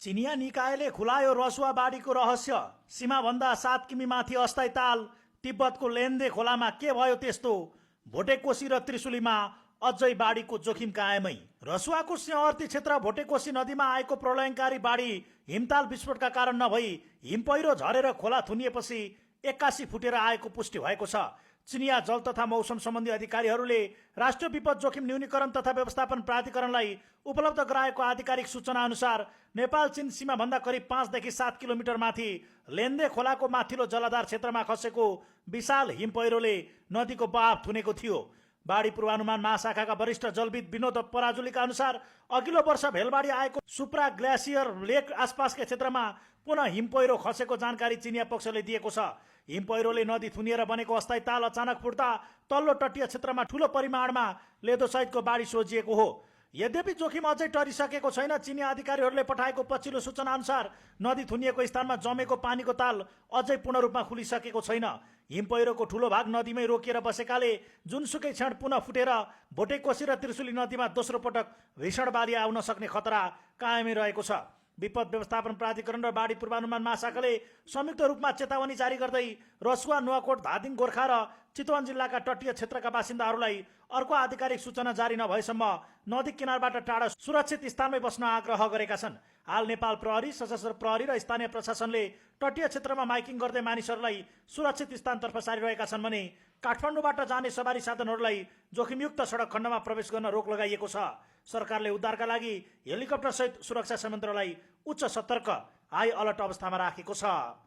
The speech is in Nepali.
चिनिया निकायले खुलायो रसुवा बाढीको रहस्य। सीमाभन्दा 7 किमि माथि अस्थायी ताल। तिब्बतको लेन्दे खोलामा के भयो त्यस्तो? भोटेकोशी र त्रिशुलीमा अझै बाढीको जोखिम कायमै। रसुवाको सिंहवर्ती क्षेत्र भोटेकोशी नदीमा आएको प्रलयङ्कारी बाढी हिमताल विस्फोटका कारण नभई हिमपहिरो झरेर खोला थुनिएपछि 81 फुटेर आएको पुष्टि भएको छ। चिनिया जल तथा मौसम सम्बन्धी अधिकारीहरूले राष्ट्रिय विपद जोखिम न्यूनीकरण तथा व्यवस्थापन प्राधिकरणलाई उपलब्ध गराएको आधिकारिक सूचना अनुसार नेपाल चीन सीमाभन्दा करिब 5 देखि 7 किलोमिटर माथि लेन्दे खोलाको माथिल्लो जलाधार क्षेत्रमा खसेको विशाल हिमपहिरोले नदीको बहाव थुनेको थियो। बाढी पूर्वानुमान महाशाखाका वरिष्ठ जलविद विनोद पराजुलीका अनुसार अघिल्लो वर्ष भेलबाढी आएको सुप्रा ग्लेसियर लेक आसपासका क्षेत्रमा पुनः हिमपहिरो खसेको जानकारी चिनिया पक्षले दिएको छ। हिमपहिरोले नदी थुनिएर बनेको अस्थायी ताल अचानक फुट्दा तल्लो तटीय क्षेत्रमा ठूलो परिमाणमा लेदोसहितको बाढी सोझिएको हो। यद्यपि जोखिम अझै टरिसकेको छैन। चिनिया अधिकारीहरूले पठाएको पछिल्लो सूचना अनुसार नदी थुनिएको स्थानमा जमेको पानीको ताल अझै पूर्ण रूपमा खुलिसकेको छैन। हिमपहिरोको ठूलो भाग नदीमै रोकिएर बसेकाले जुनसुकै क्षण पुनः फुटेर भोटेकोशी र त्रिशुली नदीमा दोस्रो पटक भीषण बाढी आउन सक्ने खतरा कायमै रहेको छ। विपद व्यवस्थापन प्राधिकरण र बाढी पूर्वानुमान महाशाखाले संयुक्त रूपमा चेतावनी जारी गर्दै रसुवा, नुवाकोट, धादिङ, गोर्खा र चितवन जिल्लाका तटीय क्षेत्रका बासिन्दाहरूलाई अर्को आधिकारिक सूचना जारी नभएसम्म नदी किनारबाट टाढा सुरक्षित स्थानमै बस्न आग्रह गरेका छन्। हाल नेपाल प्रहरी, सशस्त्र प्रहरी र स्थानीय प्रशासनले तटीय क्षेत्रमा माइकिङ गर्दै मानिसहरूलाई सुरक्षित स्थानतर्फ सारिरहेका छन् भने काठमाडौँबाट जाने सवारी साधनहरूलाई जोखिमयुक्त सडक खण्डमा प्रवेश गर्न रोक लगाइएको छ। सरकारले उद्धारका लागि हेलिकप्टर सहित सुरक्षा संयन्त्रलाई उच्च सतर्क हाई अलर्ट अवस्थामा राखेको छ।